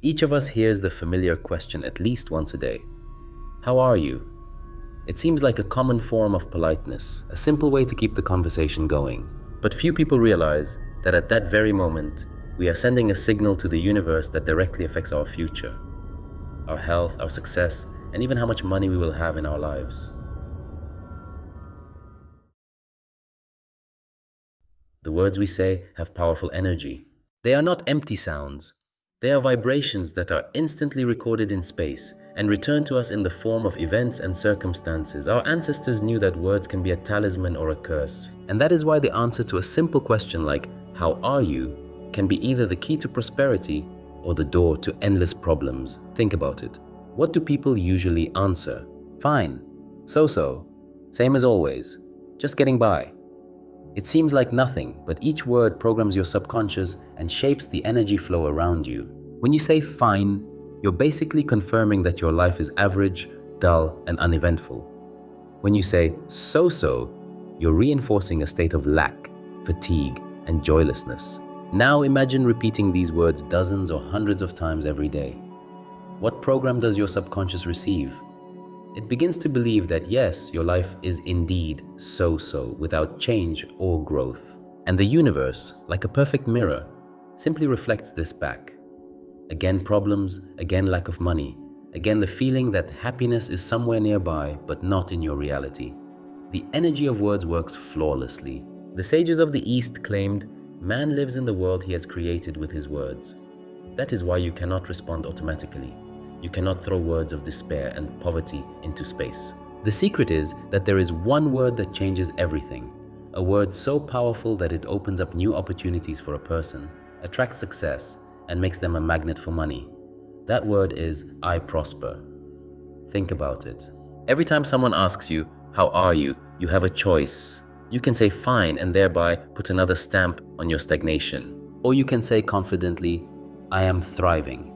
Each of us hears the familiar question at least once a day. How are you? It seems like a common form of politeness, a simple way to keep the conversation going. But few people realize that at that very moment, we are sending a signal to the universe that directly affects our future, our health, our success, and even how much money we will have in our lives. The words we say have powerful energy. They are not empty sounds. They are vibrations that are instantly recorded in space and return to us in the form of events and circumstances. Our ancestors knew that words can be a talisman or a curse. And that is why the answer to a simple question like, "How are you?" can be either the key to prosperity or the door to endless problems. Think about it. What do people usually answer? Fine. So-so. Same as always. Just getting by. It seems like nothing, but each word programs your subconscious and shapes the energy flow around you. When you say fine, you're basically confirming that your life is average, dull, and uneventful. When you say so-so, you're reinforcing a state of lack, fatigue, and joylessness. Now imagine repeating these words dozens or hundreds of times every day. What program does your subconscious receive? It begins to believe that yes, your life is indeed so-so, without change or growth. And the universe, like a perfect mirror, simply reflects this back. Again problems, again lack of money, again the feeling that happiness is somewhere nearby but not in your reality. The energy of words works flawlessly. The sages of the East claimed, man lives in the world he has created with his words. That is why you cannot respond automatically. You cannot throw words of despair and poverty into space. The secret is that there is one word that changes everything. A word so powerful that it opens up new opportunities for a person, attracts success, and makes them a magnet for money. That word is I prosper. Think about it. Every time someone asks you, "How are you?" you have a choice. You can say fine and thereby put another stamp on your stagnation. Or you can say confidently, "I am thriving."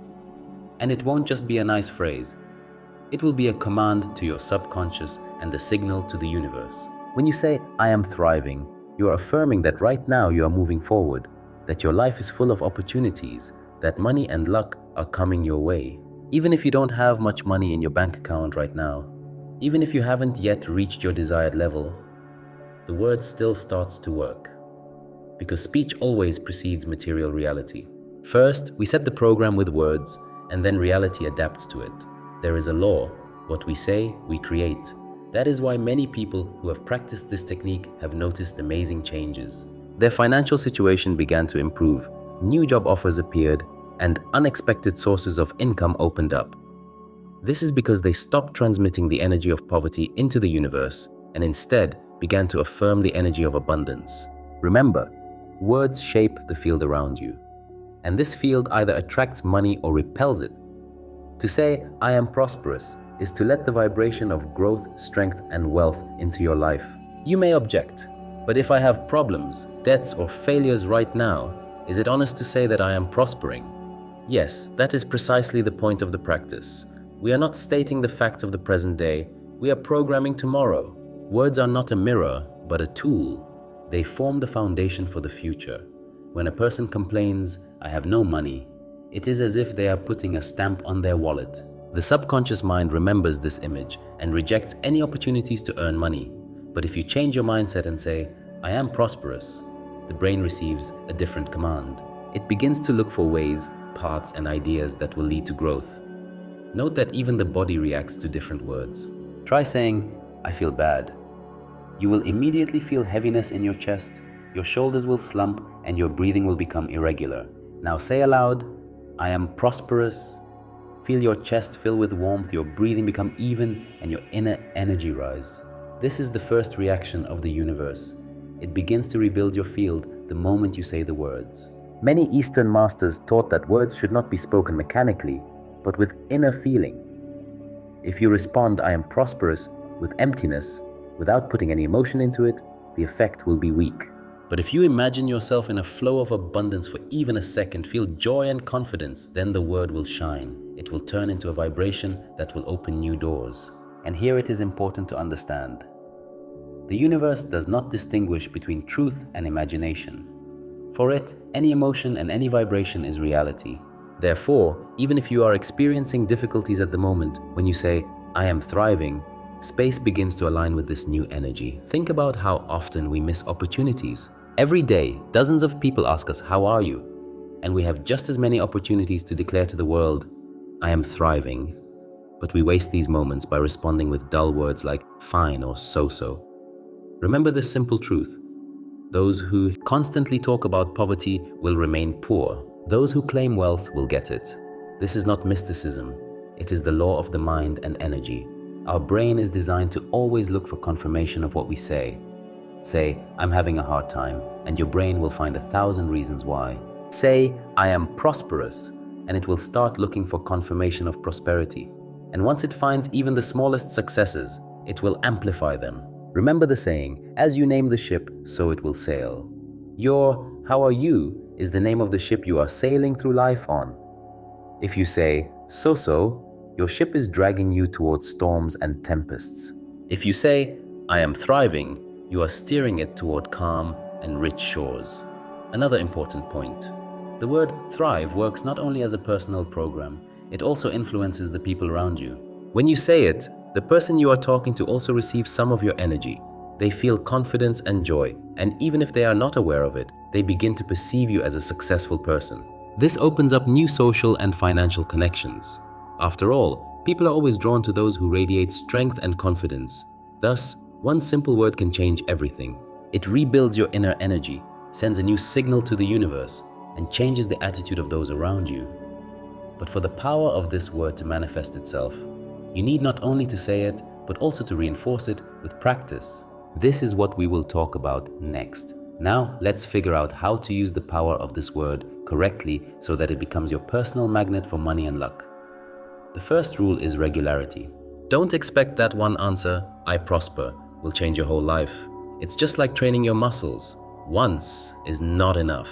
And it won't just be a nice phrase. It will be a command to your subconscious and a signal to the universe. When you say, "I am thriving," you are affirming that right now you are moving forward, that your life is full of opportunities, that money and luck are coming your way. Even if you don't have much money in your bank account right now, even if you haven't yet reached your desired level, the word still starts to work. Because speech always precedes material reality. First, we set the program with words, and then reality adapts to it. There is a law. What we say, we create. That is why many people who have practiced this technique have noticed amazing changes. Their financial situation began to improve, new job offers appeared, and unexpected sources of income opened up. This is because they stopped transmitting the energy of poverty into the universe and instead began to affirm the energy of abundance. Remember, words shape the field around you. And this field either attracts money or repels it. To say, "I am prosperous," is to let the vibration of growth, strength, and wealth into your life. You may object, but if I have problems, debts, or failures right now, is it honest to say that I am prospering? Yes, that is precisely the point of the practice. We are not stating the facts of the present day, we are programming tomorrow. Words are not a mirror, but a tool. They form the foundation for the future. When a person complains, "I have no money," it is as if they are putting a stamp on their wallet. The subconscious mind remembers this image and rejects any opportunities to earn money. But if you change your mindset and say, "I am prosperous," the brain receives a different command. It begins to look for ways, paths, and ideas that will lead to growth. Note that even the body reacts to different words. Try saying, "I feel bad." You will immediately feel heaviness in your chest, your shoulders will slump, and your breathing will become irregular. Now say aloud, "I am prosperous." Feel your chest fill with warmth, your breathing become even, and your inner energy rise. This is the first reaction of the universe. It begins to rebuild your field the moment you say the words. Many Eastern masters taught that words should not be spoken mechanically, but with inner feeling. If you respond, "I am prosperous," with emptiness, without putting any emotion into it, the effect will be weak. But if you imagine yourself in a flow of abundance for even a second, feel joy and confidence, then the word will shine. It will turn into a vibration that will open new doors. And here it is important to understand. The universe does not distinguish between truth and imagination. For it, any emotion and any vibration is reality. Therefore, even if you are experiencing difficulties at the moment, when you say, I am thriving, space begins to align with this new energy. Think about how often we miss opportunities. Every day, dozens of people ask us, how are you? And we have just as many opportunities to declare to the world, I am thriving. But we waste these moments by responding with dull words like fine or so-so. Remember this simple truth. Those who constantly talk about poverty will remain poor. Those who claim wealth will get it. This is not mysticism. It is the law of the mind and energy. Our brain is designed to always look for confirmation of what we say. Say, I'm having a hard time, and your brain will find 1,000 reasons why. Say, I am prosperous, and it will start looking for confirmation of prosperity. And once it finds even the smallest successes, it will amplify them. Remember the saying, as you name the ship, so it will sail. Your how are you is the name of the ship you are sailing through life on. If you say, so-so, your ship is dragging you towards storms and tempests. If you say, I am thriving, you are steering it toward calm and rich shores. Another important point. The word thrive works not only as a personal program, it also influences the people around you. When you say it, the person you are talking to also receives some of your energy. They feel confidence and joy, and even if they are not aware of it, they begin to perceive you as a successful person. This opens up new social and financial connections. After all, people are always drawn to those who radiate strength and confidence. Thus, one simple word can change everything. It rebuilds your inner energy, sends a new signal to the universe, and changes the attitude of those around you. But for the power of this word to manifest itself, you need not only to say it, but also to reinforce it with practice. This is what we will talk about next. Now, let's figure out how to use the power of this word correctly so that it becomes your personal magnet for money and luck. The first rule is regularity. Don't expect that one answer, I prosper, will change your whole life. It's just like training your muscles. Once is not enough.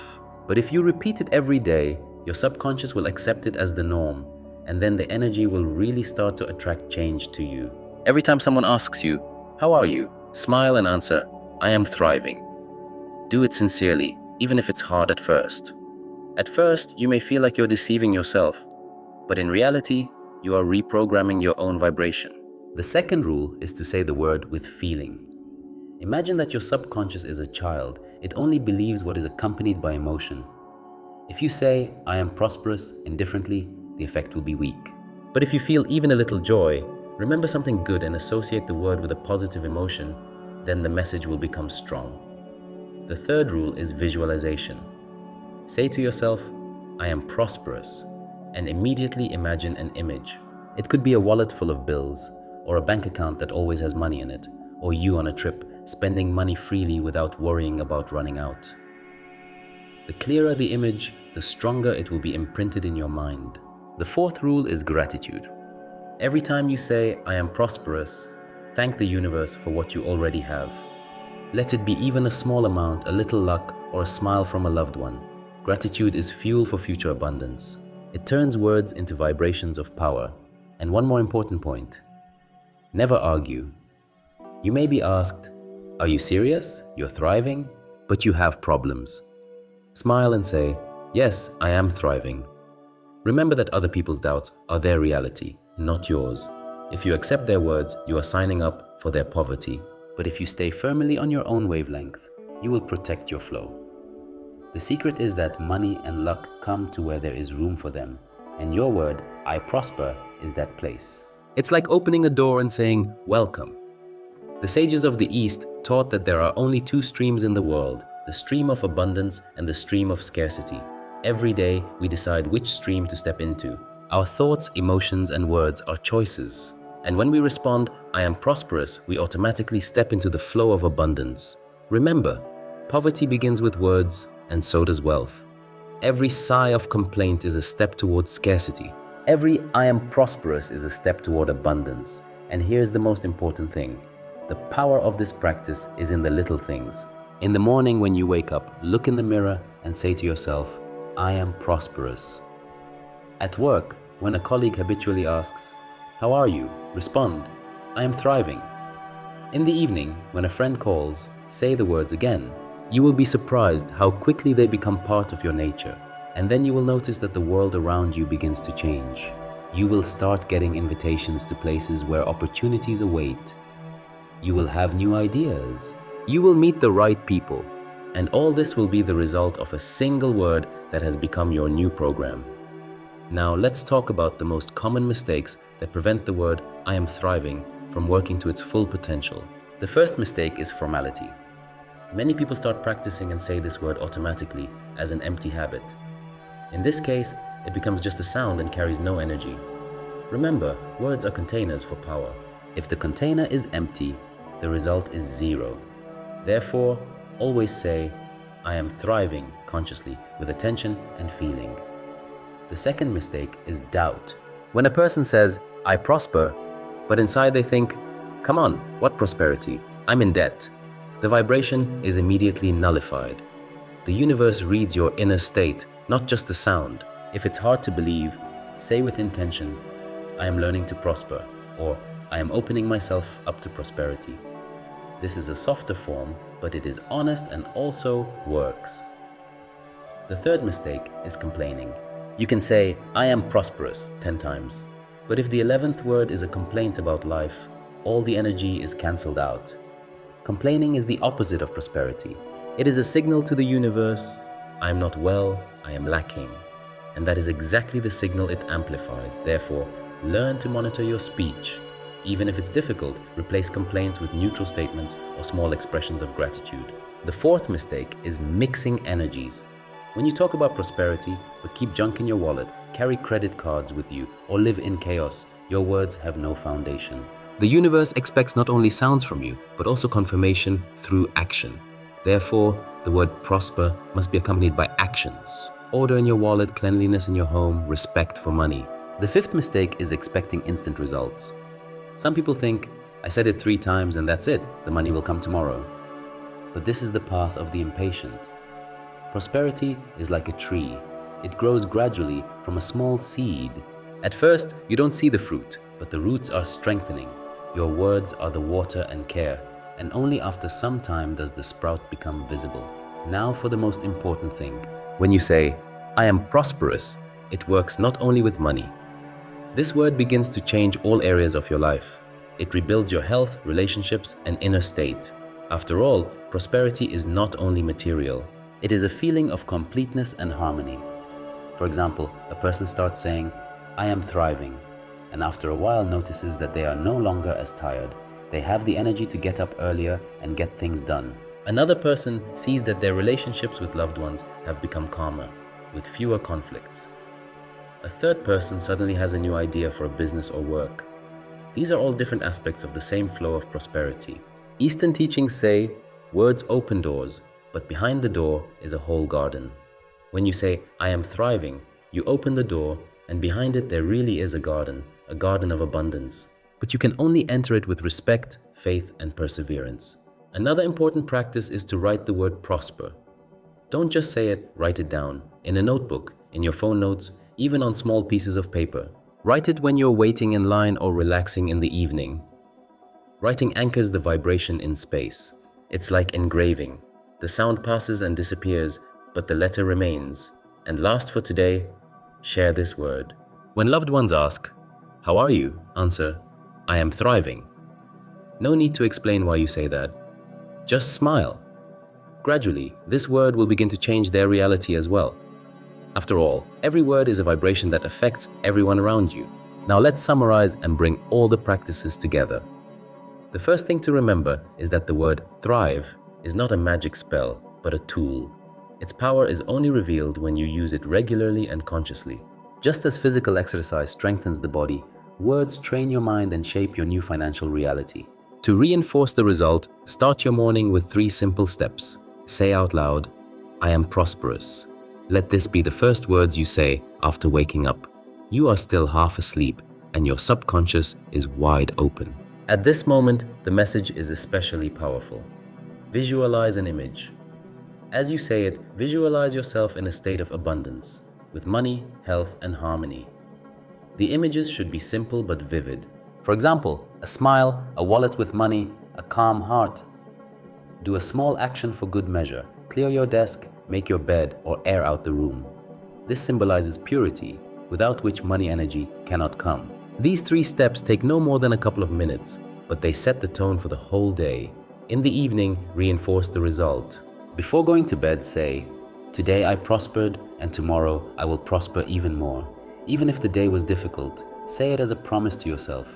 But if you repeat it every day, your subconscious will accept it as the norm, and then the energy will really start to attract change to you. Every time someone asks you, how are you? Smile and answer, I am thriving. Do it sincerely, even if it's hard at first. At first, you may feel like you're deceiving yourself, but in reality, you are reprogramming your own vibration. The second rule is to say the word with feeling. Imagine that your subconscious is a child. It only believes what is accompanied by emotion. If you say, I am prosperous, indifferently, the effect will be weak. But if you feel even a little joy, remember something good and associate the word with a positive emotion, then the message will become strong. The third rule is visualization. Say to yourself, I am prosperous, and immediately imagine an image. It could be a wallet full of bills, or a bank account that always has money in it, or you on a trip, spending money freely without worrying about running out. The clearer the image, the stronger it will be imprinted in your mind. The fourth rule is gratitude. Every time you say, I am prosperous, thank the universe for what you already have. Let it be even a small amount, a little luck, or a smile from a loved one. Gratitude is fuel for future abundance. It turns words into vibrations of power. And one more important point. Never argue. You may be asked, are you serious? You're thriving? But you have problems. Smile and say, yes, I am thriving. Remember that other people's doubts are their reality, not yours. If you accept their words, you are signing up for their poverty. But if you stay firmly on your own wavelength, you will protect your flow. The secret is that money and luck come to where there is room for them. And your word, I prosper, is that place. It's like opening a door and saying, welcome. The sages of the East taught that there are only two streams in the world, the stream of abundance and the stream of scarcity. Every day, we decide which stream to step into. Our thoughts, emotions, and words are choices. And when we respond, I am prosperous, we automatically step into the flow of abundance. Remember, poverty begins with words, and so does wealth. Every sigh of complaint is a step towards scarcity. Every I am prosperous is a step toward abundance. And here's the most important thing. The power of this practice is in the little things. In the morning when you wake up, look in the mirror and say to yourself, I am prosperous. At work, when a colleague habitually asks, how are you? Respond, I am thriving. In the evening, when a friend calls, say the words again. You will be surprised how quickly they become part of your nature. And then you will notice that the world around you begins to change. You will start getting invitations to places where opportunities await. You will have new ideas. You will meet the right people. And all this will be the result of a single word that has become your new program. Now let's talk about the most common mistakes that prevent the word "I am thriving" from working to its full potential. The first mistake is formality. Many people start practicing and say this word automatically as an empty habit. In this case, it becomes just a sound and carries no energy. Remember, words are containers for power. If the container is empty, the result is zero. Therefore, always say, "I am thriving" consciously with attention and feeling. The second mistake is doubt. When a person says, "I prosper," but inside they think, "Come on, what prosperity? I'm in debt," the vibration is immediately nullified. The universe reads your inner state, not just the sound. If it's hard to believe, say with intention, "I am learning to prosper," or "I am opening myself up to prosperity." This is a softer form, but it is honest and also works. The third mistake is complaining. You can say, "I am prosperous" 10 times, but if the 11th word is a complaint about life, all the energy is cancelled out. Complaining is the opposite of prosperity. It is a signal to the universe, "I am not well, I am lacking." And that is exactly the signal it amplifies. Therefore, learn to monitor your speech. Even if it's difficult, replace complaints with neutral statements or small expressions of gratitude. The fourth mistake is mixing energies. When you talk about prosperity, but keep junk in your wallet, carry credit cards with you, or live in chaos, your words have no foundation. The universe expects not only sounds from you, but also confirmation through action. Therefore, the word prosper must be accompanied by actions. Order in your wallet, cleanliness in your home, respect for money. The fifth mistake is expecting instant results. Some people think, "I said it 3 times and that's it, the money will come tomorrow." But this is the path of the impatient. Prosperity is like a tree. It grows gradually from a small seed. At first, you don't see the fruit, but the roots are strengthening. Your words are the water and care, and only after some time does the sprout become visible. Now for the most important thing. When you say, "I am prosperous," it works not only with money. This word begins to change all areas of your life. It rebuilds your health, relationships, and inner state. After all, prosperity is not only material. It is a feeling of completeness and harmony. For example, a person starts saying, "I am thriving," and after a while notices that they are no longer as tired. They have the energy to get up earlier and get things done. Another person sees that their relationships with loved ones have become calmer, with fewer conflicts. A third person suddenly has a new idea for a business or work. These are all different aspects of the same flow of prosperity. Eastern teachings say, words open doors, but behind the door is a whole garden. When you say, "I am thriving," you open the door, and behind it there really is a garden of abundance. But you can only enter it with respect, faith, and perseverance. Another important practice is to write the word prosper. Don't just say it, write it down, in a notebook, in your phone notes, even on small pieces of paper. Write it when you're waiting in line or relaxing in the evening. Writing anchors the vibration in space. It's like engraving. The sound passes and disappears, but the letter remains. And last for today, share this word. When loved ones ask, "How are you?" answer, "I am thriving." No need to explain why you say that. Just smile. Gradually, this word will begin to change their reality as well. After all, every word is a vibration that affects everyone around you. Now let's summarize and bring all the practices together. The first thing to remember is that the word thrive is not a magic spell, but a tool. Its power is only revealed when you use it regularly and consciously. Just as physical exercise strengthens the body, words train your mind and shape your new financial reality. To reinforce the result, start your morning with 3 simple steps. Say out loud, "I am prosperous." Let this be the first words you say after waking up. You are still half asleep and your subconscious is wide open. At this moment, the message is especially powerful. Visualize an image. As you say it, visualize yourself in a state of abundance, with money, health, and harmony. The images should be simple but vivid. For example, a smile, a wallet with money, a calm heart. Do a small action for good measure. Clear your desk, make your bed, or air out the room. This symbolizes purity, without which money energy cannot come. These 3 steps take no more than a couple of minutes, but they set the tone for the whole day. In the evening, reinforce the result. Before going to bed, say, "Today I prospered, and tomorrow I will prosper even more." Even if the day was difficult, say it as a promise to yourself.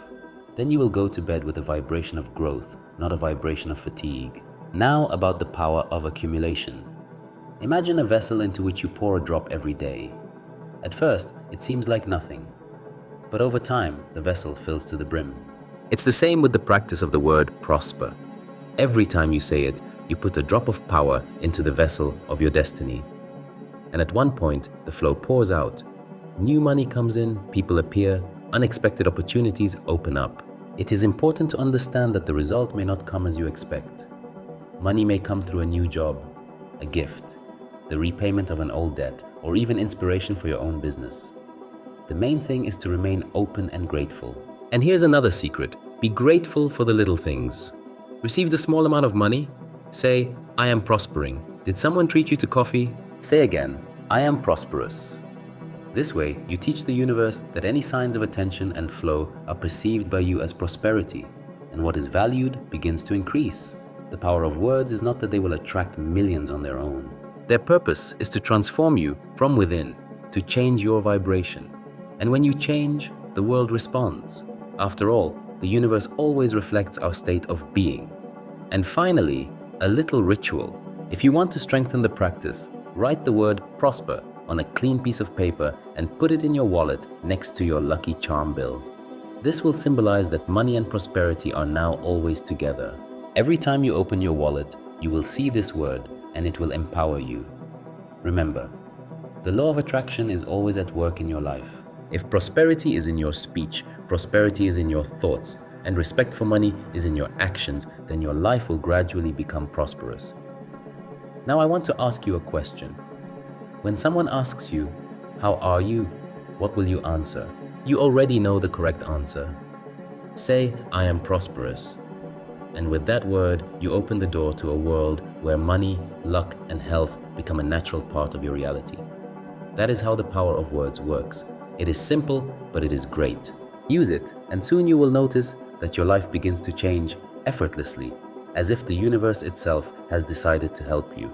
Then you will go to bed with a vibration of growth, not a vibration of fatigue. Now about the power of accumulation. Imagine a vessel into which you pour a drop every day. At first, it seems like nothing, but over time, the vessel fills to the brim. It's the same with the practice of the word prosper. Every time you say it, you put a drop of power into the vessel of your destiny. And at one point, the flow pours out. New money comes in, people appear, unexpected opportunities open up. It is important to understand that the result may not come as you expect. Money may come through a new job, a gift, the repayment of an old debt, or even inspiration for your own business. The main thing is to remain open and grateful. And here's another secret: be grateful for the little things. Received a small amount of money? Say, "I am prospering." Did someone treat you to coffee? Say again, "I am prosperous." This way, you teach the universe that any signs of attention and flow are perceived by you as prosperity, and what is valued begins to increase. The power of words is not that they will attract millions on their own. Their purpose is to transform you from within, to change your vibration. And when you change, the world responds. After all, the universe always reflects our state of being. And finally, a little ritual. If you want to strengthen the practice, write the word prosper on a clean piece of paper and put it in your wallet next to your lucky charm bill. This will symbolize that money and prosperity are now always together. Every time you open your wallet, you will see this word and it will empower you. Remember, the law of attraction is always at work in your life. If prosperity is in your speech, prosperity is in your thoughts, and respect for money is in your actions, then your life will gradually become prosperous. Now I want to ask you a question. When someone asks you, "How are you?" what will you answer? You already know the correct answer. Say, "I am prosperous." And with that word, you open the door to a world where money, luck, and health become a natural part of your reality. That is how the power of words works. It is simple, but it is great. Use it, and soon you will notice that your life begins to change effortlessly, as if the universe itself has decided to help you.